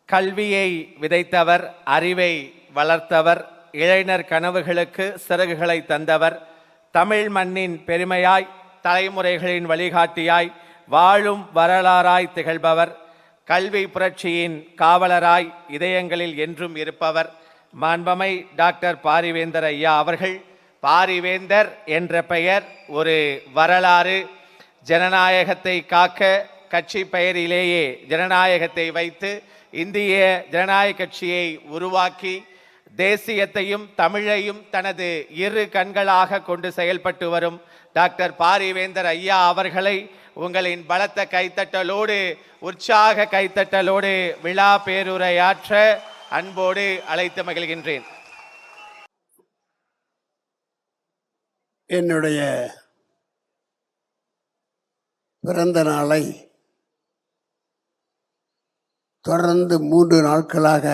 கல்வியை விதைத்தவர், அறிவை வளர்த்தவர், இளைஞர் கனவுகளுக்கு சிறகுகளை தந்தவர், தமிழ் மண்ணின் பெருமையாய், தலைமுறைகளின் வழிகாட்டியாய், வாழும் வரலாறாய் திகழ்பவர், கல்வி புரட்சியின் காவலராய் இதயங்களில் என்றும் இருப்பவர், மாண்பமை டாக்டர் பாரிவேந்தர் ஐயா அவர்கள். பாரிவேந்தர் என்ற பெயர் ஒரு வரலாறு. ஜனநாயகத்தை காக்க கட்சி பெயரிலேயே ஜனநாயகத்தை வைத்து இந்திய ஜனநாயக கட்சியை உருவாக்கி தேசியத்தையும் தமிழையும் தனது இரு கண்களாக கொண்டு செயல்பட்டு வரும் டாக்டர் பாரிவேந்தர் ஐயா அவர்களை உங்களின் பலத்த கைத்தட்டலோடு, உற்சாக கைத்தட்டலோடு விழா பேருரையாற்ற அன்போடு அழைத்து மகிழ்கின்றேன். என்னுடைய பிறந்த நாளை தொடர்ந்து 3 நாட்களாக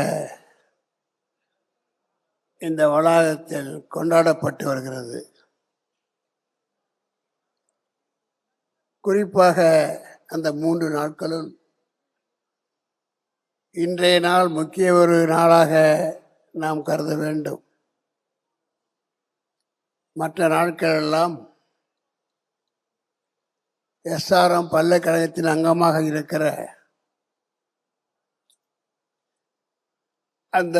இந்த வளாகத்தில் கொண்டாடப்பட்டு வருகிறது. குறிப்பாக அந்த 3 நாட்களும் இன்றைய நாள் முக்கிய ஒரு நாளாக நாம் கருத வேண்டும். மற்ற நாட்கள் எல்லாம் எஸ்ஆர்எம் பல்கலைக்கழகத்தின் அங்கமாக இருக்கிற அந்த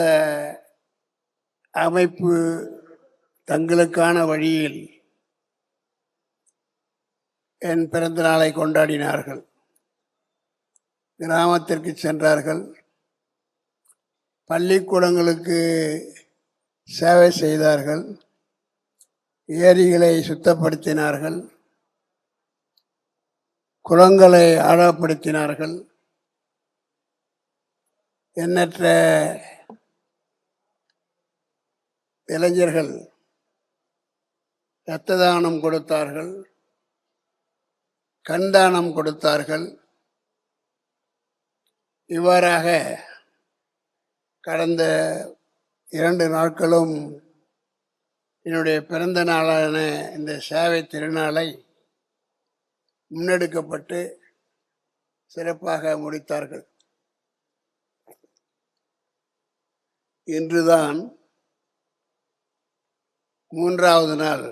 அமைப்பு தங்களுக்கான வழியில் என் பிறந்த நாளை கொண்டாடினார்கள். கிராமத்திற்கு சென்றார்கள், பள்ளிக்கூடங்களுக்கு சேவை செய்தார்கள், ஏரிகளை சுத்தப்படுத்தினார்கள், குளங்களை ஆழப்படுத்தினார்கள், எண்ணற்ற இளைஞர்கள் இரத்த தானம் கொடுத்தார்கள், கண் தானம் கொடுத்தார்கள். இவ்வாறாக கடந்த 2 நாட்களும் என்னுடைய பிறந்த நாளான இந்த சேவை திருநாளை முன்னெடுக்கப்பட்டு சிறப்பாக முடித்தார்கள். இன்றுதான் 3வது நாள்.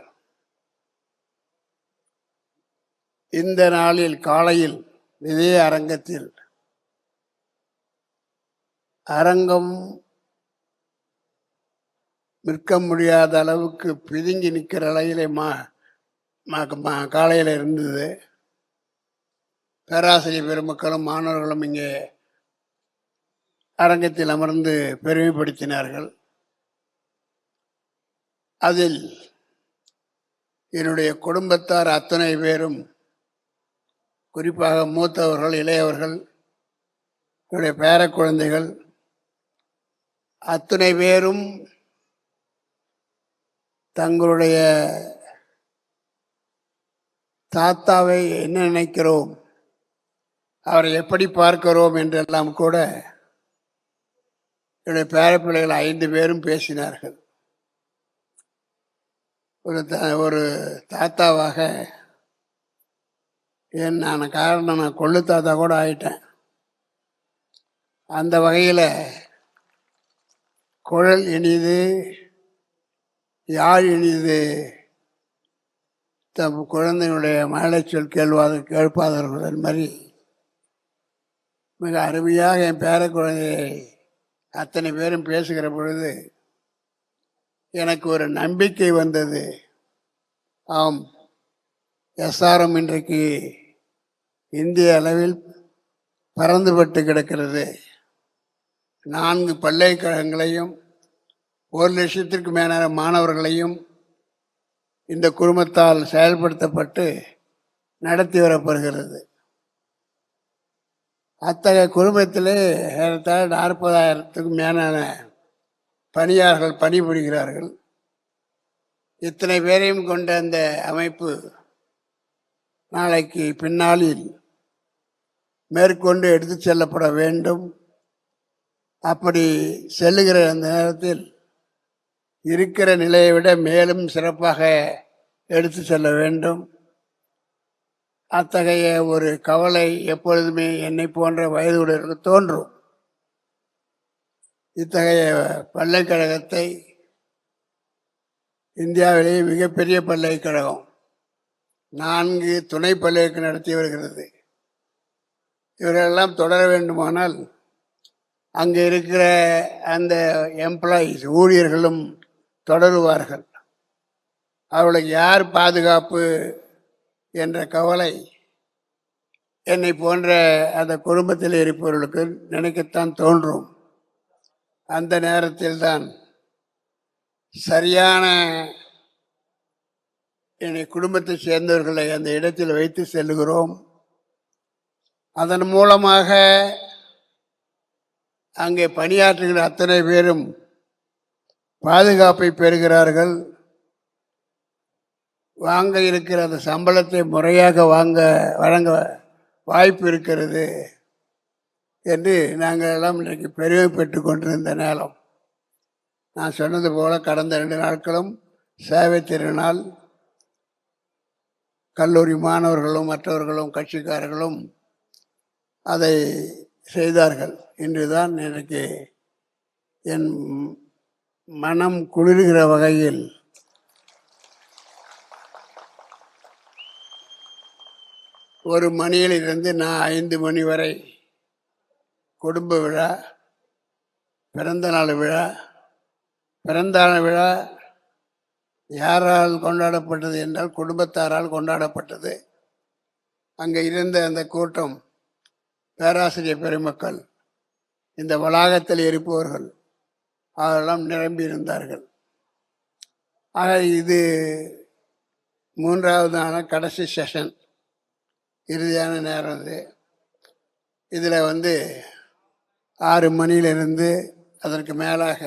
இந்த நாளில் காலையில் இதே அரங்கத்தில் அரங்கம் விற்க முடியாத அளவுக்கு பிதுங்கி நிற்கிற அளவிலே காலையில் இருந்தது. பேராசிரியர் பெருமக்களும் மாணவர்களும் இங்கே அரங்கத்தில் அமர்ந்து பெருமைப்படுத்தினார்கள். அதில் என்னுடைய குடும்பத்தார் அத்தனை பேரும், குறிப்பாக மூத்தவர்கள், இளையவர்கள், என்னுடைய பேர குழந்தைகள் அத்தனை பேரும் தங்களுடைய தாத்தாவை என்ன நினைக்கிறோம், அவரை எப்படி பார்க்கிறோம் என்றெல்லாம் கூட என்னுடைய பேரப்பிள்ளைகள் 5 பேரும் பேசினார்கள். ஒரு தாத்தாவாக நான் காரணம், நான் கொள்ளு தாத்தா கூட ஆயிட்டேன். அந்த வகையில் குழல் இனிது யாழ் இனிது தம் குழந்தையுடைய மழச்சொல் கேட்பாதவர்கள் மாதிரி மிக அருமையாக என் பேர குழந்தையை அத்தனை பேரும் பேசுகிற பொழுது எனக்கு ஒரு நம்பிக்கை வந்தது. ஆம், எஸ்ஆர்எம் இன்றைக்கு இந்திய அளவில் பறந்துபட்டு கிடக்கிறது. 4 பல்கலைக்கழகங்களையும் 1 லட்சத்திற்கு மேலான மாணவர்களையும் இந்த குழுமத்தால் செயல்படுத்தப்பட்டு நடத்தி வரப்படுகிறது. அத்தகைய குழுமத்திலே ஏறத்தாழ 40,000த்துக்கும் மேலான பணியாளர்கள் பணிபுரிகிறார்கள். இத்தனை பேரையும் கொண்ட அந்த அமைப்பு நாளைக்கு பின்னாளில் மேற்கொண்டு எடுத்து செல்லப்பட வேண்டும். அப்படி செல்லுகிற அந்த நேரத்தில் இருக்கிற நிலையை விட மேலும் சிறப்பாக எடுத்து செல்ல வேண்டும். அத்தகைய ஒரு கவலை எப்பொழுதுமே என்னை போன்ற வயதுடையவர்களுக்கு தோன்றும். இத்தகைய பல்கலைக்கழகத்தை இந்தியாவிலேயே மிகப்பெரிய பல்கலைக்கழகம் 4 துணை பல்கலைக்கழகம் நடத்தி வருகிறது. இவர்களெல்லாம் தொடர வேண்டுமானால் அங்கே இருக்கிற அந்த எம்ப்ளாயீஸ் ஊழியர்களும் தொடருவார்கள். அவர்களுக்கு யார் பாதுகாப்பு என்ற கவலை என்னை போன்ற அந்த குடும்பத்தில் இருப்பவர்களுக்கு நினைக்கத்தான் தோன்றும். அந்த நேரத்தில் தான் சரியான என்னை குடும்பத்தை சேர்ந்தவர்களை அந்த இடத்தில் வைத்து செல்லுகிறோம். அதன் மூலமாக அங்கே பணியாற்றுகிற அத்தனை பேரும் பாதுகாப்பை பெறுகிறார்கள். வாங்க இருக்கிற அந்த சம்பளத்தை முறையாக வழங்க வாய்ப்பு இருக்கிறது என்று நாங்கள் எல்லாம் இன்றைக்கு பெருமைப்பட்டு கொண்டிருந்த நேரம். நான் சொன்னது போல கடந்த 2 நாட்களும் சேவை திருநாள். கல்லூரி மாணவர்களும் மற்றவர்களும் கட்சிக்காரர்களும் அதை செய்தார்கள். இன்றுதான் எனக்கு என் மனம் குளிர்கிற வகையில் ஒரு மணியிலிருந்து நான் 5 மணி வரை குடும்ப விழா, பிறந்தநாள் விழா. பிறந்தநாள் விழா யாரால் கொண்டாடப்பட்டது என்றால் குடும்பத்தாரால் கொண்டாடப்பட்டது. அங்கே இருந்த அந்த கூட்டம் பேராசிரியர் பெருமக்கள், இந்த வளாகத்தில் இருப்பவர்கள் அதெல்லாம் நிரம்பி இருந்தார்கள். ஆக இது 3வது கடைசி செஷன், இறுதியான நேரம். இது இதில் 6 மணியிலிருந்து அதற்கு மேலாக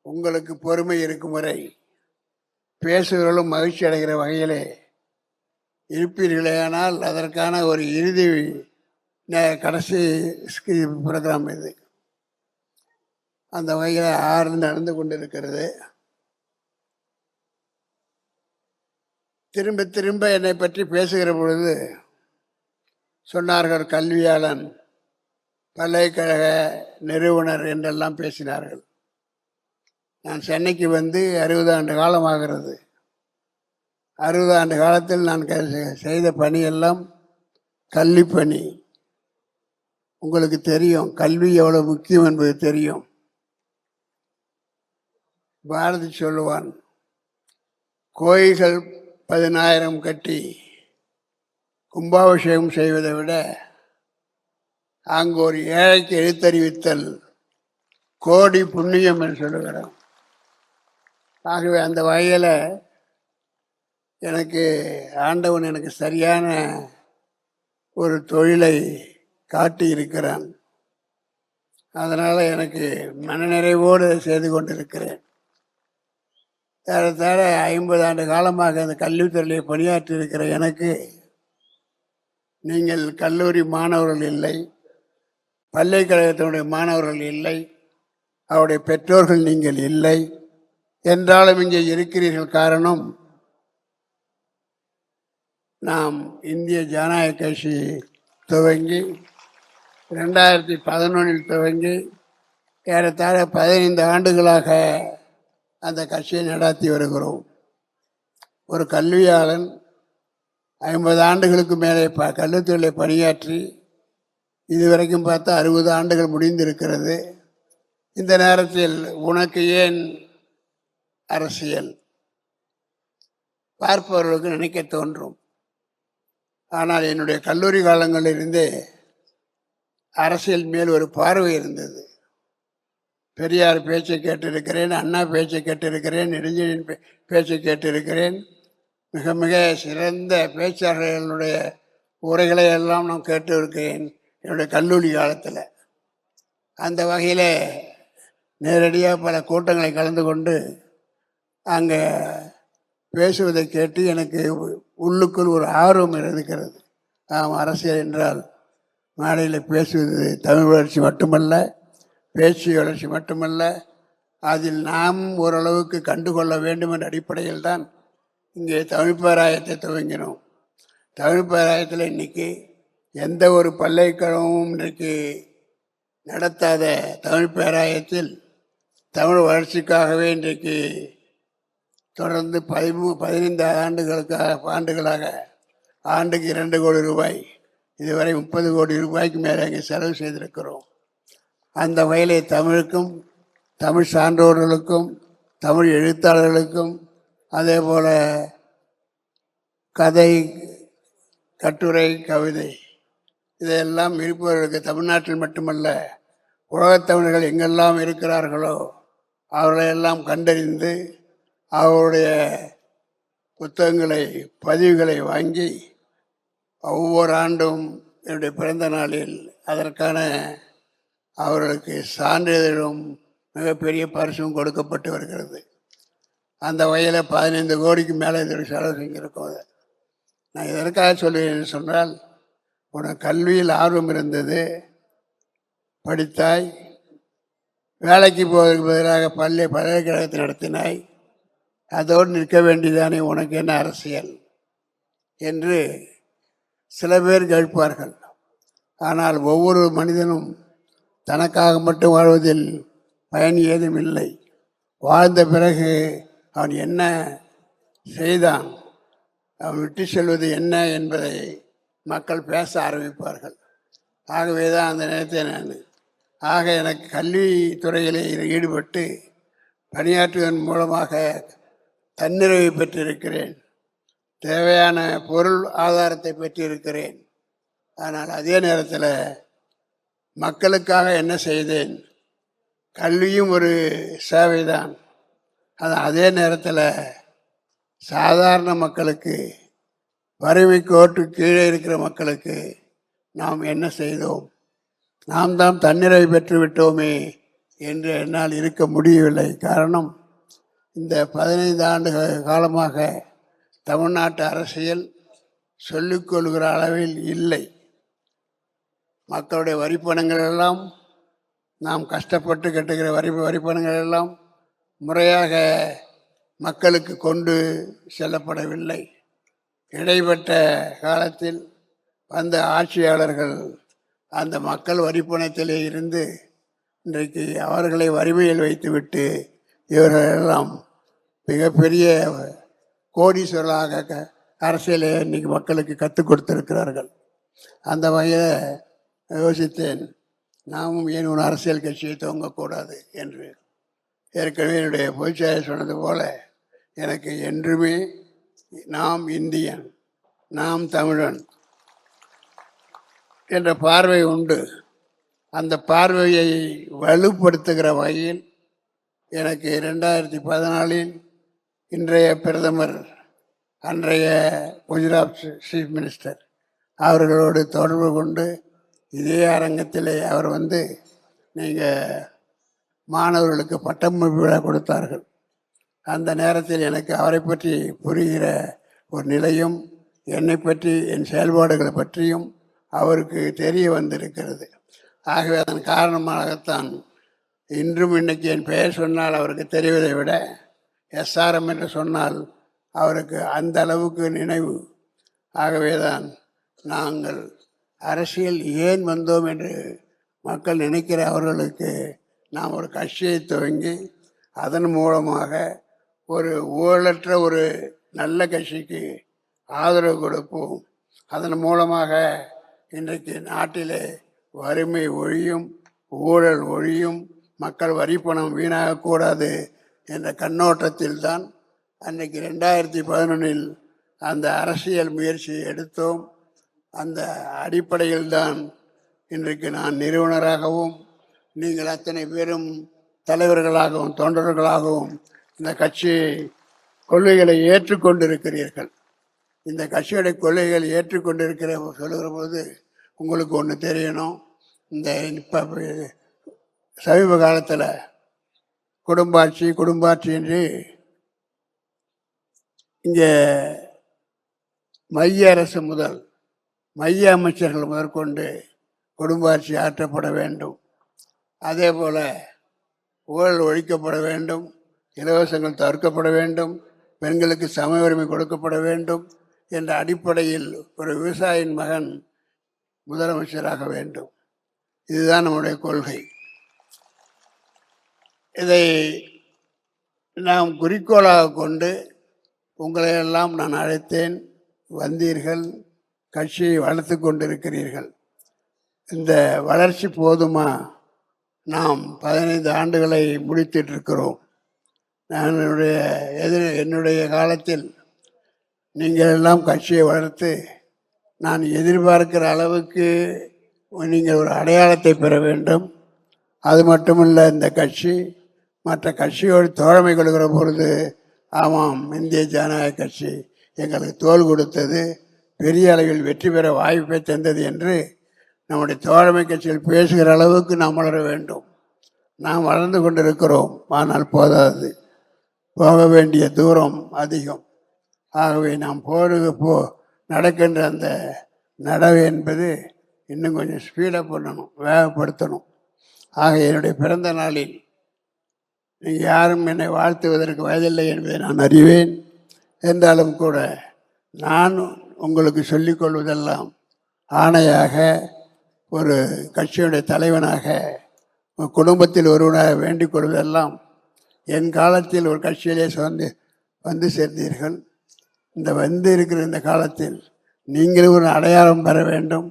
உங்களுக்கு பொறுமை இருக்கும் வரை பேசுகிறவர்களும் மகிழ்ச்சி அடைகிற வகையிலே இருப்பீர்களே. ஆனால் அதற்கான ஒரு இறுதி கடைசி ப்ரோக்ராம் இது. அந்த வகையில் 6 நடந்து கொண்டிருக்கிறது. திரும்ப திரும்ப என்னை பற்றி பேசுகிற பொழுது சொன்னார்கள், கல்வியாளன், பல்கலைக்கழக நிறுவனர் என்றெல்லாம் பேசினார்கள். நான் சென்னைக்கு 60 ஆண்டு காலமாகிறது. 60 ஆண்டு காலத்தில் நான் செய்த பணியெல்லாம் கல்வி பணி. உங்களுக்கு தெரியும் கல்வி எவ்வளவு முக்கியம் என்பது தெரியும். பாரதி சொல்லுவான், கோயில்கள் 10,000 கட்டி கும்பாபிஷேகம் செய்வதை விட அங்கு ஒரு ஏழைக்கு எழுத்தறிவித்தல் கோடி புண்ணியம் என்று சொல்லுகிறோம். ஆகவே அந்த வகையில் எனக்கு ஆண்டவன் எனக்கு சரியான ஒரு தொழிலை காட்டி இருக்கிறான். அதனால் எனக்கு மனநிறைவோடு செய்து கொண்டிருக்கிறேன். ஏறத்தாழ 50 ஆண்டு காலமாக அந்த கல்வித்துறையிலே பணியாற்றி இருக்கிற எனக்கு நீங்கள் கல்லூரி மாணவர்கள் இல்லை, பல்கலைக்கழகத்தினுடைய மாணவர்கள் இல்லை, அவருடைய பெற்றோர்கள் நீங்கள் இல்லை என்றாலும் இங்கே இருக்கிறீர்கள். காரணம், நாம் இந்திய ஜனநாயக கட்சி துவங்கி 2011 துவங்கி ஏறத்தாழ 15 ஆண்டுகளாக அந்த கட்சியை நடாத்தி வருகிறோம். ஒரு கல்வியாளன் 50 ஆண்டுகளுக்கு மேலே கல்வித்துறையில் பணியாற்றி இதுவரைக்கும் பார்த்தா 60 ஆண்டுகள் முடிந்திருக்கிறது. இந்த நேரத்தில் உனக்கு ஏன் அரசியல் பார்ப்பவர்களுக்கு நினைக்க தோன்றும். ஆனால் என்னுடைய கல்லூரி காலங்களிலிருந்தே அரசியல் மேல் ஒரு பார்வை இருந்தது. பெரியார் பேச்சை கேட்டிருக்கிறேன், அண்ணா பேச்சை கேட்டிருக்கிறேன், நெடுஞ்செழியன் பேச்சை கேட்டிருக்கிறேன். மிக மிக சிறந்த பேச்சாளர்களுடைய உரைகளை எல்லாம் நான் கேட்டு இருக்கிறேன் என்னுடைய கல்லூரி காலத்தில். அந்த வகையில் நேரடியாக பல கூட்டங்களை கலந்து கொண்டு அங்கே பேசுவதை கேட்டு எனக்கு உள்ளுக்குள் ஒரு ஆர்வம் இருக்கிறது. அரசியல் என்றால் மேடையில் பேசுவது தமிழ் வளர்ச்சி மட்டுமல்ல, பேச்சு வளர்ச்சி மட்டுமல்ல, அதில் நாம் ஓரளவுக்கு கண்டுகொள்ள வேண்டும் என்ற அடிப்படையில் தான் இங்கே தமிழ் பேராயத்தை துவங்கினோம். தமிழ் பேராயத்தில் இன்றைக்கி எந்த ஒரு பல்கலைக்கழகமும் இன்றைக்கு நடத்தாத தமிழ் பேராயத்தில் தமிழ் வளர்ச்சிக்காகவே இன்றைக்கு தொடர்ந்து 15 ஆண்டுகளாக ஆண்டுக்கு 2 கோடி ரூபாய், இதுவரை 30 கோடி ரூபாய்க்கு மேலே இங்கே செலவு செய்திருக்கிறோம். அந்த வகையிலே தமிழுக்கும், தமிழ் சான்றோர்களுக்கும், தமிழ் எழுத்தாளர்களுக்கும், அதே போல கதை, கட்டுரை, கவிதை இதையெல்லாம் இருப்பவர்களுக்கு தமிழ்நாட்டில் மட்டுமல்ல உலகத் தமிழர்கள் எங்கெல்லாம் இருக்கிறார்களோ அவர்களையெல்லாம் கண்டறிந்து அவருடைய புத்தகங்களை, பதிவுகளை வாங்கி ஒவ்வொரு ஆண்டும் என்னுடைய பிறந்த நாளில் அதற்கான அவர்களுக்கு சான்றிதழும் மிகப்பெரிய பரிசும் கொடுக்கப்பட்டு வருகிறது. அந்த வகையில் 15 கோடிக்கு மேலே இதற்கு செலவு செஞ்சிருக்கோம். நான் எதற்காக சொல்லுவேன் சொன்னால், உனக்கு கல்வியில் ஆர்வம் இருந்தது, படித்தாய், வேலைக்கு போவதற்கு பதிலாக பல்கலைக்கழகத்தை நடத்தினாய், அதோடு நிற்க வேண்டியதானே, உனக்கு என்ன அரசியல் என்று சில பேர் கேட்பார்கள். ஆனால் ஒவ்வொரு மனிதனும் தனக்காக மட்டும் வாழ்வதில் பயன் ஏதும் இல்லை. வாழ்ந்த பிறகு அவன் என்ன செய்தான், அவன் விட்டு செல்வது என்ன என்பதை மக்கள் பேச ஆரம்பிப்பார்கள். ஆகவே தான் அந்த நேரத்தை எனக்கு கல்வித்துறையிலே ஈடுபட்டு பணியாற்றுவதன் மூலமாக தன்னிறைவு பெற்றிருக்கிறேன், தேவையான பொருள் ஆதாரத்தை பெற்றிருக்கிறேன். ஆனால் அதே நேரத்தில் மக்களுக்காக என்ன செய்தேன், கல்வியும் ஒரு சேவைதான். அதே நேரத்தில் சாதாரண மக்களுக்கு, வறுமை கோட்டு கீழே இருக்கிற மக்களுக்கு நாம் என்ன செய்தோம், நாம் தான் தன்னிறைவு பெற்று விட்டோமே என்று என்னால் இருக்க முடியவில்லை. காரணம், இந்த 15 ஆண்டு காலமாக தமிழ்நாட்டு அரசியல் சொல்லிக்கொள்கிற அளவில் இல்லை. மக்களுடைய வரிப்பணங்கள் எல்லாம், நாம் கஷ்டப்பட்டு கட்டுகிற வரிப்பணங்கள் எல்லாம் முறையாக மக்களுக்கு கொண்டு செல்லப்படவில்லை. இடைப்பட்ட காலத்தில் வந்த ஆட்சியாளர்கள் அந்த மக்கள் வரிப்பணத்திலே இருந்து இன்றைக்கு அவர்களை வறுமையில் வைத்துவிட்டு இவர்களெல்லாம் மிகப்பெரிய கோடீஸ்வரர்களாக அரசியலை இன்னைக்கு மக்களுக்கு கற்றுக் கொடுத்திருக்கிறார்கள். அந்த வகையில் யோசித்தேன், நாமும் ஏன் ஒரு அரசியல் கட்சியை துவங்கக்கூடாது என்று. ஏற்கனவே என்னுடைய பொதுச்செயலர் சொன்னது போல, எனக்கு என்றுமே நாம் இந்தியன், நாம் தமிழன் என்ற பார்வை உண்டு. அந்த பார்வையை வலுப்படுத்துகிற வகையில் எனக்கு 2014 இன்றைய பிரதமர், அன்றைய குஜராத் சீஃப் மினிஸ்டர் அவர்களோடு தொடர்பு கொண்டு இதே அரங்கத்திலே அவர் வந்து நீங்கள் மாணவர்களுக்கு பட்டமளிப்பு விழா கொடுத்தார்கள். அந்த நேரத்தில் எனக்கு அவரை பற்றி புரிகிற ஒரு நிலையும், என்னை பற்றி, என் செயல்பாடுகளை பற்றியும் அவருக்கு தெரிய வந்திருக்கிறது. ஆகவே அதன் காரணமாகத்தான் இன்றும் இன்னைக்கு என் பெயர் சொன்னால் அவருக்கு தெரிவதை விட SRM என்று சொன்னால் அவருக்கு அந்த அளவுக்கு நினைவு. ஆகவே தான் நாங்கள் அரசியல் ஏன் வந்தோம் என்று மக்கள் நினைக்கிற அவர்களுக்கு நாம் ஒரு கட்சியை துவங்கி அதன் மூலமாக ஒரு ஊழலற்ற ஒரு நல்ல கட்சிக்கு ஆதரவு கொடுப்போம். அதன் மூலமாக இன்றைக்கு நாட்டிலே வறுமை ஒழியும், ஊழல் ஒழியும், மக்கள் வரி பணம் வீணாகக்கூடாது என்ற கண்ணோட்டத்தில் தான் அன்றைக்கு 2011 அந்த அரசியல் முயற்சியை எடுத்தோம். அந்த அடிப்படையில் தான் இன்றைக்கு நான் நிறுவனராகவும், நீங்கள் அத்தனை பேரும் தலைவர்களாகவும் தொண்டர்களாகவும் இந்த கட்சி கொள்கைகளை ஏற்றுக்கொண்டிருக்கிறீர்கள். இந்த கட்சியுடைய கொள்கைகளை ஏற்றுக்கொண்டிருக்கிற சொல்லுகிற போது உங்களுக்கு ஒன்று தெரியணும். இந்த இப்போ சமீப காலத்தில் குடும்பாட்சி என்று இங்கே மைய அரசு முதல் மைய அமைச்சர்கள் முதற்கொண்டு குடும்பாட்சி ஆற்றப்பட வேண்டும், அதே போல் ஊழல் ஒழிக்கப்பட வேண்டும், இலவசங்கள் தவிர்க்கப்பட வேண்டும், பெண்களுக்கு சம உரிமை கொடுக்கப்பட வேண்டும் என்ற அடிப்படையில் ஒரு விவசாயியின் மகன் முதலமைச்சராக வேண்டும். இதுதான் நம்முடைய கொள்கை. இதை நாம் குறிக்கோளாக கொண்டு உங்களை எல்லாம் நான் அழைத்தேன், வந்தீர்கள், கட்சியை வளர்த்து கொண்டிருக்கிறீர்கள். இந்த வளர்ச்சி போதுமா? நாம் 15 ஆண்டுகளை முடித்துட்டு இருக்கிறோம். நான் என்னுடைய காலத்தில் நீங்கள் எல்லாம் கட்சியை வளர்த்து நான் எதிர்பார்க்கிற அளவுக்கு நீங்கள் ஒரு அடையாளத்தை பெற வேண்டும். அது மட்டுமல்ல, இந்த கட்சி மற்ற கட்சியோடு தோழமை கொள்கிற பொழுது, ஆமாம், இந்திய ஜனநாயக கட்சி எங்களுக்கு தோள் கொடுத்தது, பெரிய அளவில் வெற்றி பெற வாய்ப்பை தந்தது என்று நம்முடைய தோழமை கட்சிகள் பேசுகிற அளவுக்கு நாம் வளர வேண்டும். நாம் வளர்ந்து கொண்டிருக்கிறோம், ஆனால் போதாது, போக வேண்டிய தூரம் அதிகம். ஆகவே நாம் நடக்கின்ற அந்த நடவு என்பது இன்னும் கொஞ்சம் ஸ்பீடப் பண்ணணும், வேகப்படுத்தணும். ஆக என்னுடைய பிறந்த நாளில் நீங்கள் யாரும் என்னை வாழ்த்துவதற்கு வயதில்லை என்பதை நான் அறிவேன். என்றாலும் கூட நான் உங்களுக்கு சொல்லிக்கொள்வதெல்லாம் ஆணையாக, ஒரு கட்சியுடைய தலைவனாக, குடும்பத்தில் ஒருவனாக வேண்டிக் கொள்வதெல்லாம், என் காலத்தில் ஒரு கட்சியிலே வந்து சேர்ந்தீர்கள். இந்த இருக்கிற இந்த காலத்தில் நீங்கள் ஒரு அடையாளம் பெற வேண்டும்.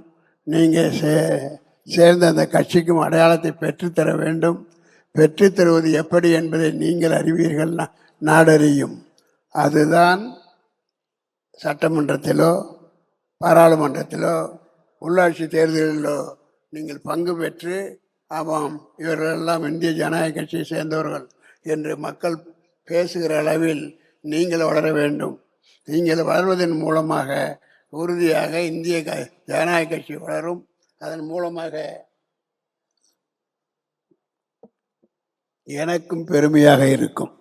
நீங்கள் சேர்ந்த அந்த கட்சிக்கும் அடையாளத்தை பெற்றுத்தர வேண்டும். பெற்றுத்தருவது எப்படி என்பதை நீங்கள் அறிவீர்கள், நாடறியும். அதுதான் சட்டமன்றத்திலோ பாராளுமன்றத்திலோ உள்ளாட்சி தேர்தலிலோ நீங்கள் பங்கு பெற்று, ஆமாம், இவர்களெல்லாம் இந்திய ஜனநாயக கட்சியை சேர்ந்தவர்கள் என்று மக்கள் பேசுகிற அளவில் நீங்கள் வளர வேண்டும். நீங்கள் வளர்வதன் மூலமாக உறுதியாக இந்திய ஜனநாயக கட்சி வளரும். அதன் மூலமாக எனக்கும் பெருமையாக இருக்கும்.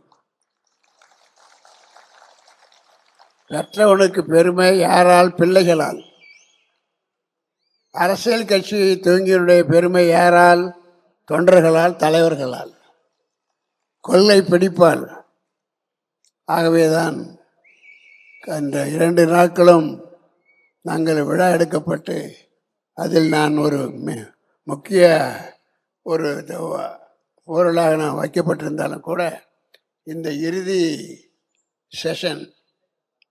கற்றவனுக்கு பெருமை யாரால்? பிள்ளைகளால். அரசியல் கட்சி துவங்கியுடைய பெருமை யாரால்? தொண்டர்களால், தலைவர்களால், கொள்ளை பிடிப்பால். ஆகவேதான் அந்த 2 நாட்களும் நாங்கள் விழா எடுக்கப்பட்டு அதில் நான் ஒரு முக்கிய ஒரு பொருளாக நான் வைக்கப்பட்டிருந்தாலும் கூட, இந்த இறுதி செஷன்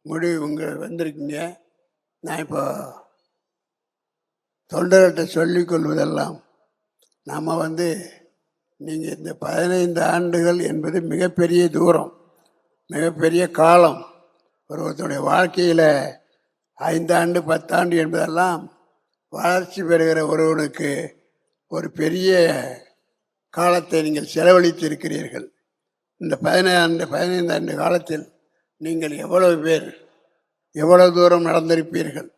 முடிவு உங்கள் வந்திருக்கீங்க. நான் இப்போ தொண்டர்கிட்ட சொல்லிக்கொள்வதெல்லாம், நாம் நீங்கள் இந்த 15 ஆண்டுகள் என்பது மிகப்பெரிய தூரம், மிகப்பெரிய காலம். ஒருவருடைய வாழ்க்கையில் 5 ஆண்டு 10 ஆண்டு என்பதெல்லாம் வளர்ச்சி பெறுகிற ஒருவனுக்கு ஒரு பெரிய காலத்தை நீங்கள் செலவழித்து இருக்கிறீர்கள். இந்த 15 ஆண்டு காலத்தில் நீங்கள் எவ்வளவு பேர், எவ்வளவு தூரம் நடந்திருப்பீர்கள்,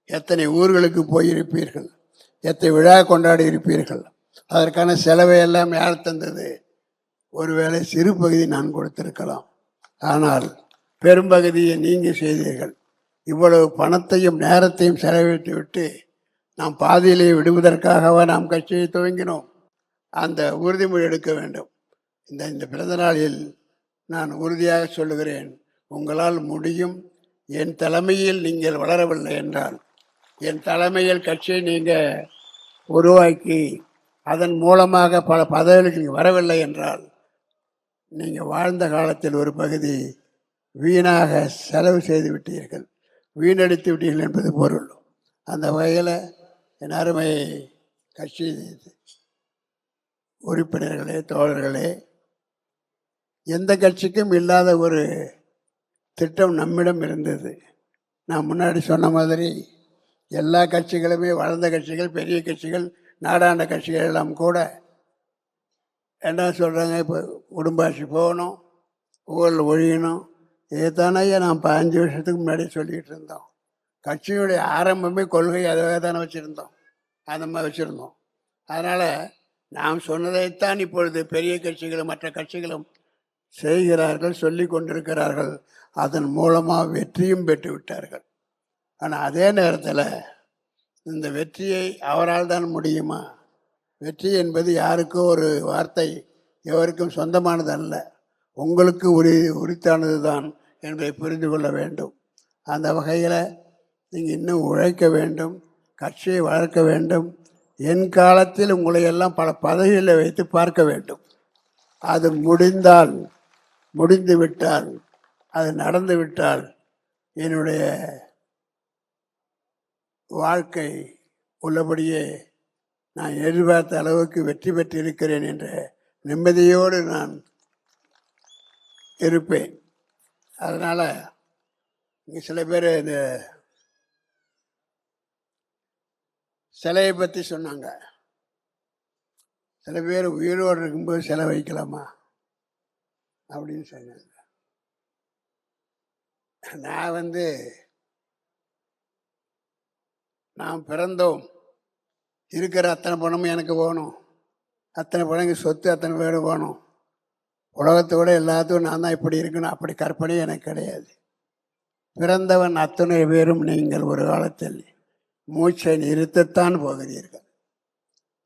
எத்தனை ஊர்களுக்கு போயிருப்பீர்கள், எத்தனை விழா கொண்டாடி இருப்பீர்கள். அதற்கான செலவை எல்லாம் யார் தந்தது? ஒருவேளை சிறு பகுதி நான் கொடுத்திருக்கலாம், ஆனால் பெரும்பகுதியை நீங்கள் செய்தீர்கள். இவ்வளவு பணத்தையும் நேரத்தையும் செலவிட்டு விட்டு நாம் பாதியிலே விடுவதற்காகவா நாம் கட்சியை துவங்கினோம்? அந்த உறுதிமொழி எடுக்க வேண்டும். இந்த பிறந்த நாளில் நான் உறுதியாக சொல்லுகிறேன், உங்களால் முடியும். என் தலைமையில் நீங்கள் வளரவில்லை என்றால், என் தலைமையில் கட்சியை நீங்கள் உருவாக்கி அதன் மூலமாக பல பதவிகளுக்கு நீங்கள் வரவில்லை என்றால், நீங்கள் வாழ்ந்த காலத்தில் ஒரு பகுதி வீணாக செலவு செய்து விட்டீர்கள், வீணடித்து விட்டீர்கள் என்பது பொருள். அந்த வகையில் என் அருமை கட்சி உறுப்பினர்களே, தோழர்களே, எந்த கட்சிக்கும் இல்லாத ஒரு திட்டம் நம்மிடம் இருந்தது. நான் முன்னாடி சொன்ன மாதிரி எல்லா கட்சிகளுமே, வளர்ந்த கட்சிகள், பெரிய கட்சிகள், நாடாண்ட கட்சிகள் எல்லாம் கூட என்ன சொல்கிறாங்க? இப்போ குடும்பாட்சி போகணும், ஊழல் ஒழியணும். இதைத்தானே நாம் 5 வருஷத்துக்கு முன்னாடி சொல்லிகிட்டு இருந்தோம். கட்சியுடைய ஆரம்பமே கொள்கை அதை தானே வச்சுருந்தோம், அந்த மாதிரி வச்சுருந்தோம். அதனால் நாம் சொன்னதைத்தான் இப்பொழுது பெரிய கட்சிகளும் மற்ற கட்சிகளும் செய்கிறார்கள், சொல்லி கொண்டிருக்கிறார்கள். அதன் மூலமாக வெற்றியும் பெற்று விட்டார்கள். ஆனால் அதே நேரத்தில் இந்த வெற்றியை அவரால் தான் முடியுமா? வெற்றி என்பது யாருக்கோ ஒரு வார்த்தை, எவருக்கும் சொந்தமானது அல்ல, உங்களுக்கு உரித்தானது தான் என்பதை புரிந்து கொள்ள வேண்டும். அந்த வகையில் நீங்கள் இன்னும் உழைக்க வேண்டும், கட்சியை வளர்க்க வேண்டும். என் காலத்தில் உங்களை எல்லாம் பல பதவிகளில் வைத்து பார்க்க வேண்டும். அது முடிந்தால், முடிந்து விட்டால், அது நடந்து விட்டால் என்னுடைய வாழ்க்கை உள்ளபடியே நான் எதிர்பார்த்த அளவுக்கு வெற்றி பெற்றிருக்கிறேன் என்ற நிம்மதியோடு நான் இருப்பேன். அதனால் இங்கே சில பேர் இந்த சிலையை பற்றி சொன்னாங்க. சில பேர் உயிரோடு இருக்கும்போது சிலை வைக்கலாமா அப்படின்னு சொன்னாங்க. நான் நாம் பிறந்தோம், இருக்கிற அத்தனை பணமும் எனக்கு வேணும், அத்தனை பணங்க சொத்து அத்தனை பேர் வேணும், உலகத்தோட எல்லாத்துக்கும் நான் தான் இப்படி இருக்கணும், அப்படி கற்பனை எனக்கு கிடையாது. பிறந்தவன் அத்தனை பேரும் நீங்கள் ஒரு காலத்தில் மூச்சை நிறுத்தத்தான் போகிறீர்கள்.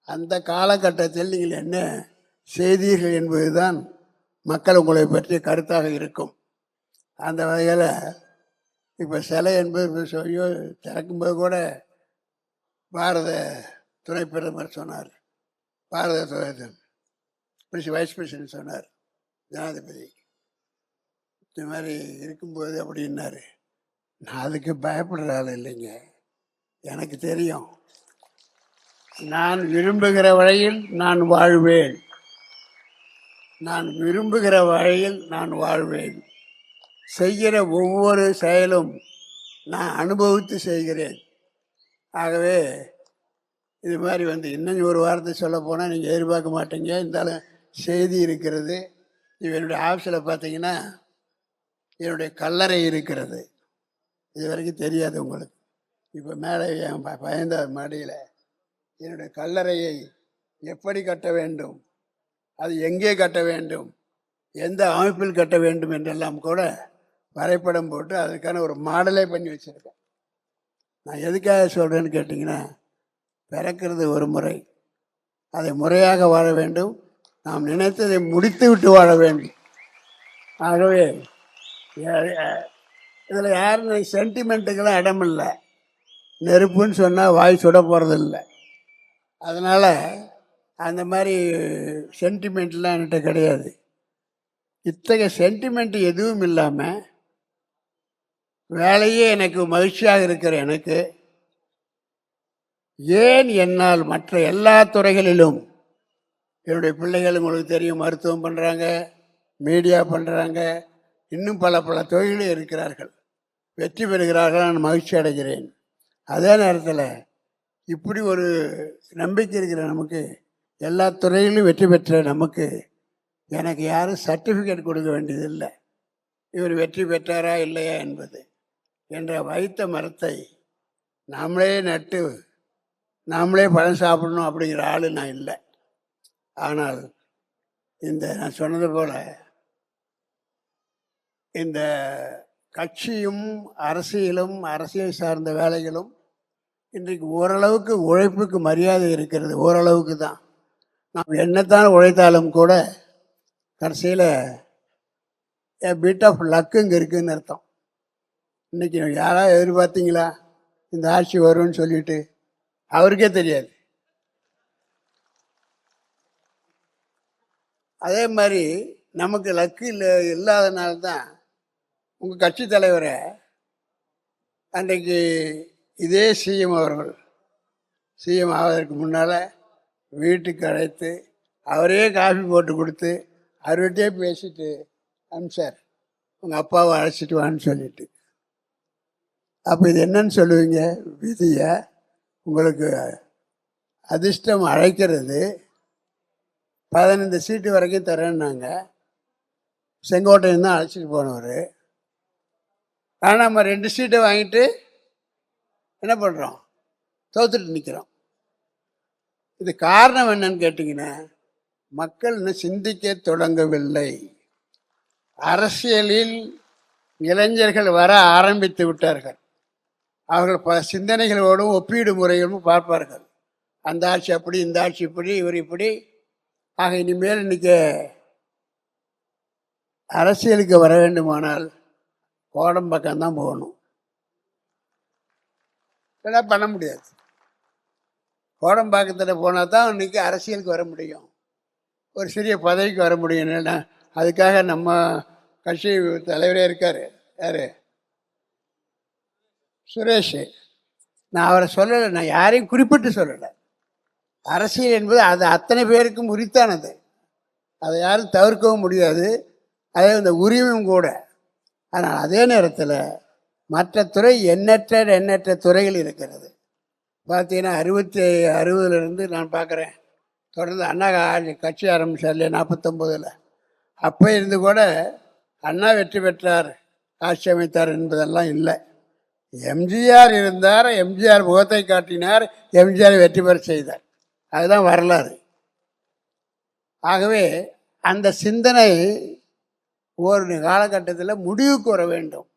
அந்த காலகட்டத்தில் நீங்கள் என்ன செய்தீர்கள் என்பதுதான் மக்கள் உங்களை பற்றிய கருத்தாக இருக்கும். அந்த வகையில் இப்போ சிலை என்பது திறக்கும்போது கூட பாரத துணை பிரதமர் சொன்னார், பாரத வைஸ் பிரசிடென்ட் சொன்னார், ஜனாதிபதி இந்த மாதிரி இருக்கும்போது அப்படின்னாரு. நான் அதுக்கு பயப்படுற ஆள் இல்லைங்க. எனக்கு தெரியும், நான் விரும்புகிற வழியில் நான் வாழ்வேன், நான் விரும்புகிற வழியில் நான் வாழ்வேன். செய்கிற ஒவ்வொரு செயலும் நான் அனுபவித்து செய்கிறேன். ஆகவே இது மாதிரி இன்னும் ஒரு வாரத்தை சொல்ல போனால் நீங்கள் எதிர்பார்க்க மாட்டீங்க. இருந்தாலும் செய்தி இருக்கிறது. என்னுடைய ஆஃபீஸில் பார்த்தீங்கன்னா என்னுடைய கல்லறை இருக்கிறது. இது வரைக்கும் தெரியாது உங்களுக்கு. இப்போ மேலே என் பயந்தார் மாடியில் என்னுடைய கல்லறையை எப்படி கட்ட வேண்டும், அது எங்கே கட்ட வேண்டும், எந்த அமைப்பில் கட்ட வேண்டும் என்றெல்லாம் கூட வரைபடம் போட்டு அதற்கான ஒரு மாடலே பண்ணி வச்சுருக்கேன். நான் எதுக்காக சொல்கிறேன்னு கேட்டிங்கன்னா, பிறக்கிறது ஒரு முறை, அதை முறையாக வாழ வேண்டும், நாம் நினைத்ததை முடித்து விட்டு வாழ வேண்டும். ஆகவே இதில் யாரும் சென்டிமெண்ட்டுக்கெல்லாம் இடம் இல்லை. நெருப்புன்னு சொன்னால் வாய் சுட போகிறதில்லை. அதனால் அந்த மாதிரி சென்டிமெண்ட்லாம் என்கிட்ட கிடையாது. இத்தகைய சென்டிமெண்ட் எதுவும் இல்லாமல் வேலையே எனக்கு மகிழ்ச்சியாக இருக்கிற எனக்கு ஏன் என்னால் மற்ற எல்லா துறைகளிலும் என்னுடைய பிள்ளைகள் உங்களுக்கு தெரியும், மருத்துவம் பண்ணுறாங்க, மீடியா பண்ணுறாங்க, இன்னும் பல பல தொழில்கள் இருக்கிறார்கள், வெற்றி பெறுகிறார்கள். நான் மகிழ்ச்சி அடைகிறேன். அதே நேரத்தில் இப்படி ஒரு நம்பிக்கை இருக்கிற நமக்கு, எல்லா துறையிலும் வெற்றி பெற்ற நமக்கு எனக்கு யாரும் சர்டிஃபிகேட் கொடுக்க வேண்டியதில்லை, இவர் வெற்றி பெற்றாரா இல்லையா என்பது. என்ற வைத்த மரத்தை நாமளே நட்டு நாமளே பழம் சாப்பிடணும் அப்படிங்கிற ஆள் நான் இல்லை. ஆனால் நான் சொன்னது போல் இந்த கட்சியும் அரசியலும் அரசியல் சார்ந்த வேலைகளும் இன்றைக்கு ஓரளவுக்கு உழைப்புக்கு மரியாதை இருக்கிறது. ஓரளவுக்கு தான். நாம் என்னத்தான் உழைத்தாலும் கூட கடைசியில் பிட் ஆஃப் லக்குங்க இருக்குதுன்னு அர்த்தம். இன்றைக்கி யாராவது எதிர்பார்த்தீங்களா இந்த ஆட்சி வரும்னு சொல்லிட்டு? அவருக்கே தெரியாது. அதே மாதிரி நமக்கு லக்கு இல்லாதனால்தான் உங்கள் கட்சி தலைவரை அன்றைக்கு இதே சிஎம் அவர்கள் சிஎம் ஆவதற்கு முன்னால் வீட்டுக்கு அழைத்து அவரே காஃபி போட்டு கொடுத்து அவர்கிட்டே பேசிட்டு அனுப்பிச்சார், உங்கள் அப்பாவை அழைச்சிட்டு வான்னு சொல்லிட்டு. அப்போ இது என்னன்னு சொல்லுவீங்க? விதியை உங்களுக்கு அதிர்ஷ்டம் அழைக்கிறது. 15 சீட்டு வரைக்கும் தரேன்னாங்க. செங்கோட்டையன் தான் அழைச்சிட்டு போனவர். ஆனால் நம்ம 2 சீட்டை வாங்கிட்டு என்ன பண்ணுறோம்? தோத்துட்டு நிற்கிறோம். இது காரணம் என்னன்னு கேட்டிங்கன்னா, மக்கள் இன்னும் சிந்திக்க தொடங்கவில்லை. அரசியலில் இளைஞர்கள் வர ஆரம்பித்து விட்டார்கள். அவர்கள் பல சிந்தனைகளோடும் ஒப்பீடு முறைகளும் பார்ப்பார்கள். அந்த ஆட்சி அப்படி, இந்த ஆட்சி இப்படி, இவர் இப்படி. ஆக இனிமேல் இன்னைக்கு அரசியலுக்கு வர வேண்டுமானால் கோடம் பக்கம்தான் போகணும். இதெல்லாம் பண்ண முடியாது. கோடம்பாக்கத்தில் போனால் தான் இன்றைக்கி அரசியலுக்கு வர முடியும், ஒரு சிறிய பதவிக்கு வர முடியும். என்னென்னா அதுக்காக நம்ம கட்சி தலைவரே இருக்கார், யார், சுரேஷ். நான் அவரை சொல்லலை, நான் யாரையும் குறிப்பிட்டு சொல்லலை. அரசியல் என்பது அது அத்தனை பேருக்கும் உரித்தானது, அதை யாரும் தவிர்க்கவும் முடியாது, அதே இந்த உரிமையும் கூட. ஆனால் அதே நேரத்தில் மற்ற துறை எண்ணற்ற துறைகள் இருக்கிறது. பார்த்தீங்கன்னா 60லேருந்து நான் பார்க்குறேன், தொடர்ந்து அண்ணா கட்சி ஆரம்பித்தார் இல்லையா 49, அப்போ இருந்து கூட அண்ணா வெற்றி பெற்றார், ஆட்சி அமைத்தார் என்பதெல்லாம் இல்லை. எம்ஜிஆர் இருந்தார், எம்ஜிஆர் முகத்தை காட்டினார், எம்ஜிஆர் வெற்றி பெற செய்தார், அதுதான் வரலாறு. ஆகவே அந்த சிந்தனை ஒரு காலகட்டத்தில் முடிவுக்கு வர வேண்டும்.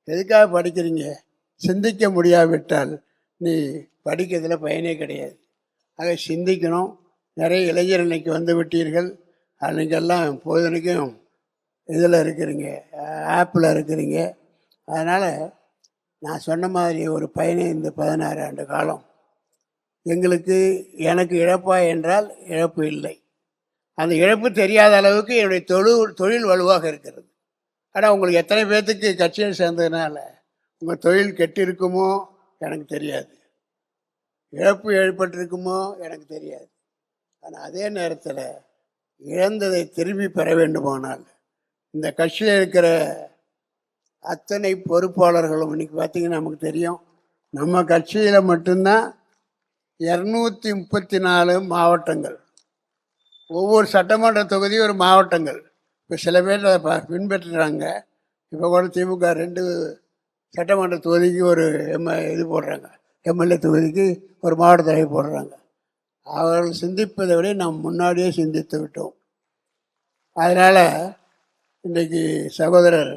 எதுக்காக படிக்கிறீங்க? சிந்திக்க முடியாவிட்டால் நீ படிக்கிறதுல பயனே கிடையாது. ஆக சிந்திக்கணும். நிறைய இளைஞர் இன்னைக்கு வந்து விட்டீர்கள், அன்றைக்கெல்லாம் பொழுதுனைக்கும் இதில் இருக்கிறீங்க, ஆப்பில் இருக்கிறீங்க. அதனால் நான் சொன்ன மாதிரி ஒரு 16 ஆண்டு காலம் எனக்கு இழப்பா என்றால் இழப்பு இல்லை. அந்த இழப்பு தெரியாத அளவுக்கு என்னுடைய தொழில் வலுவாக இருக்கிறது. ஆனால் உங்களுக்கு எத்தனை பேர்த்துக்கு கட்சியில் சேர்ந்ததுனால உங்கள் தொழில் கெட்டிருக்குமோ எனக்கு தெரியாது, இழப்பு ஏற்பட்டிருக்குமோ எனக்கு தெரியாது. ஆனால் அதே நேரத்தில் இழந்ததை திரும்பி பெற வேண்டுமானால் இந்த கட்சியில் இருக்கிற அத்தனை பொறுப்பாளர்களும், இன்றைக்கி பார்த்திங்கன்னா நமக்கு தெரியும், நம்ம கட்சியில் மட்டும்தான் 234 மாவட்டங்கள், ஒவ்வொரு சட்டமன்ற தொகுதியும் ஒரு மாவட்டங்கள். இப்போ சில பேர் அதை பின்பற்றுறாங்க. இப்போ கூட திமுக 2 சட்டமன்ற தொகுதிக்கு ஒரு எம்எல்ஏ தொகுதிக்கு ஒரு மாவட்ட தலைவர் போடுறாங்க. அவர்கள் சிந்திப்பதை விட நாம் முன்னாடியே சிந்தித்து விட்டோம். அதனால் இன்றைக்கு சகோதரர்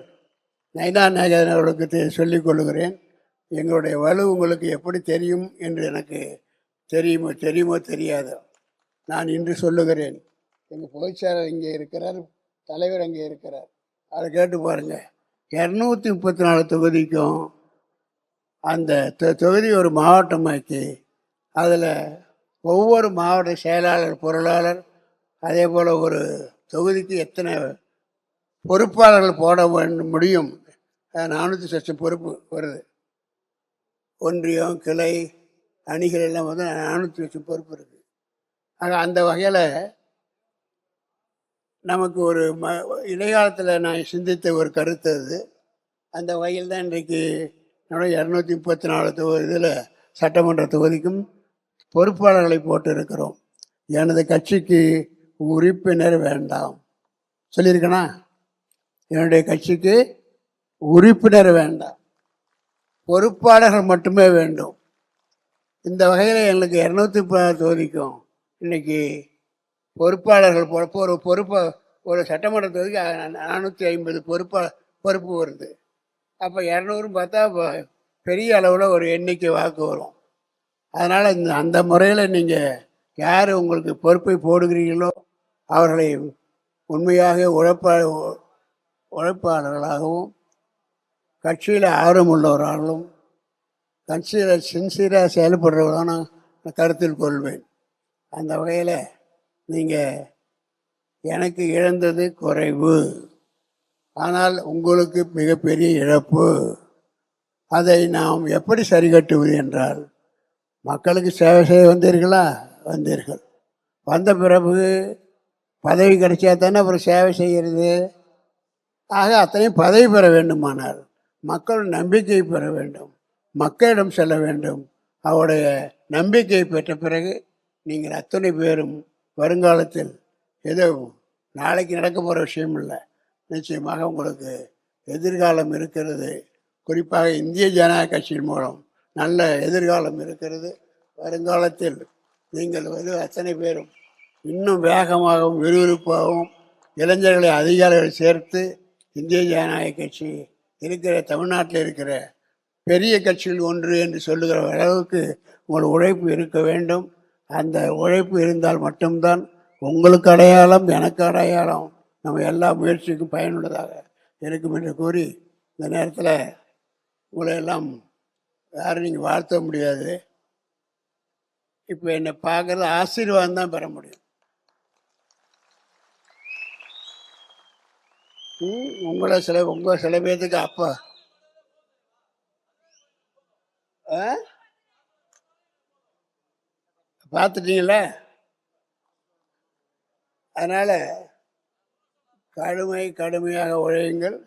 நயினா நாகேந்திரன் அவர்களுக்கு சொல்லிக் கொள்கிறேன், எங்களுடைய வலு உங்களுக்கு எப்படி தெரியும் என்று எனக்கு தெரியுமோ தெரியாதோ, நான் இன்று சொல்லுகிறேன். எங்கள் பொதுச்செயலாளர் இங்கே இருக்கிறார், தலைவர் அங்கே இருக்கிறார், அதை கேட்டு பாருங்கள். 234 தொகுதிக்கும் அந்த தொகுதி ஒரு மாவட்டமாக்கி அதில் ஒவ்வொரு மாவட்ட செயலாளர், பொருளாளர், அதே போல் ஒரு தொகுதிக்கு எத்தனை பொறுப்பாளர்கள் போட முடியும். 400 லட்சம் பொறுப்பு வருது. ஒன்றியம், கிளை, அணிகள் எல்லாம் வந்து 400 லட்சம் பொறுப்பு இருக்குது. ஆக அந்த வகையில் நமக்கு ஒரு இடைக்காலத்தில் நான் சிந்தித்த ஒரு கருத்து அது. அந்த வகையில் தான் இன்றைக்கு நம்முடைய 234 இதில் சட்டமன்ற தொகுதிக்கும் பொறுப்பாளர்களை போட்டு இருக்கிறோம். எனது கட்சிக்கு உறுப்பினர் வேண்டாம் சொல்லியிருக்கேனா? என்னுடைய கட்சிக்கு உறுப்பினர் வேண்டாம், பொறுப்பாளர்கள் மட்டுமே வேண்டும். இந்த வகையில் எங்களுக்கு 214 தொகுதிக்கும் இன்னைக்கு பொறுப்பாளர்கள் ஒரு சட்டமன்ற தொகுதிக்கு 450 பொறுப்பு வருது. அப்போ 200 பார்த்தா பெரிய அளவில் ஒரு எண்ணிக்கை வாக்கு வரும். அதனால் அந்த முறையில் நீங்கள் யார் உங்களுக்கு பொறுப்பை போடுகிறீர்களோ அவர்களை உண்மையாக உழைப்பாளர்களாகவும் கட்சியில் ஆர்வமுள்ளவர்களாகவும் கட்சியில் சின்சியராக செயல்படுறவர்களான கருத்தில் கொள்வேன். அந்த வகையில் நீங்கள் எனக்கு இழந்தது குறைவு, ஆனால் உங்களுக்கு மிகப்பெரிய இழப்பு. அதை நாம் எப்படி சரி கட்டுவது என்றால், மக்களுக்கு சேவை செய்ய வந்தீர்கள். வந்த பிறகு பதவி கிடைச்சா தானே அப்புறம் சேவை செய்கிறது. ஆக அத்தனையும் பதவி பெற வேண்டுமானால் மக்கள் நம்பிக்கை பெற வேண்டும், மக்களிடம் செல்ல வேண்டும். அவருடைய நம்பிக்கை பெற்ற பிறகு நீங்கள் அத்தனை பேரும் வருங்காலத்தில் ஏதோ நாளைக்கு நடக்க போகிற விஷயம் இல்லை, நிச்சயமாக உங்களுக்கு எதிர்காலம் இருக்கிறது. குறிப்பாக இந்திய ஜனநாயக கட்சியின் மூலம் நல்ல எதிர்காலம் இருக்கிறது. வருங்காலத்தில் நீங்கள் அத்தனை பேரும் இன்னும் வேகமாகவும் விறுவிறுப்பாகவும் இளைஞர்களை அதிகாரிகள் சேர்த்து இந்திய ஜனநாயக கட்சி இருக்கிற தமிழ்நாட்டில் இருக்கிற பெரிய கட்சிகள் ஒன்று என்று சொல்லுகிற அளவுக்கு உங்கள் உழைப்பு இருக்க வேண்டும். அந்த உழைப்பு இருந்தால் மட்டும்தான் உங்களுக்கு அடையாளம், எனக்கு அடையாளம், நம்ம எல்லா முயற்சிக்கும் பயனுள்ளதாக இருக்கும் என்று கூறி, இந்த நேரத்தில் உங்களை எல்லாம் யாரும் நீங்கள் வாழ்த்த முடியாது. இப்போ என்னை பார்க்கறது ஆசீர்வாதம் தான் பெற முடியும். உங்களை உங்கள் சில பேர்த்துக்கு அப்பா பார்த்துட்டீங்களா? அதனால் கடுமையாக உழையுங்கள்,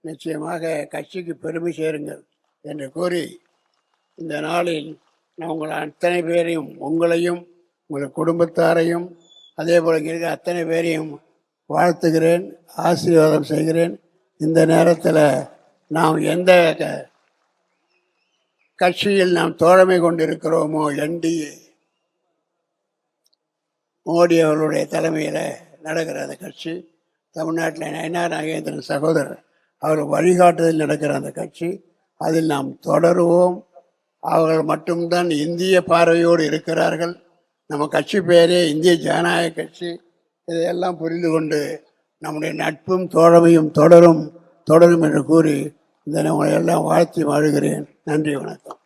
நிச்சயமாக கட்சிக்கு பெருமை சேருங்கள் என்று கூறி இந்த நாளில் நான் உங்கள் அத்தனை பேரையும், உங்களையும் உங்கள் குடும்பத்தாரையும் அதே போல இருக்க அத்தனை பேரையும் வாழ்த்துகிறேன், ஆசீர்வாதம் செய்கிறேன். இந்த நேரத்தில் நாம் எந்த கட்சியில் நாம் தோழமை கொண்டிருக்கிறோமோ, என்டிஏ மோடி அவர்களுடைய தலைமையில் நடக்கிற அந்த கட்சி, தமிழ்நாட்டில் நயினார் நாகேந்திரன் சகோதரர் அவர் வழிகாட்டுதல் நடக்கிற அந்த கட்சி, அதில் நாம் தொடருவோம். அவர்கள் மட்டும்தான் இந்திய பார்வையோடு இருக்கிறார்கள். நம்ம கட்சி பெயரே இந்திய ஜனநாயக கட்சி. இதையெல்லாம் புரிந்து கொண்டு நம்முடைய நட்பும் தோழமையும் தொடரும் என்று கூறி இந்த உங்களை எல்லாம் வாழ்த்தி வாழுகிறேன். நன்றி, வணக்கம்.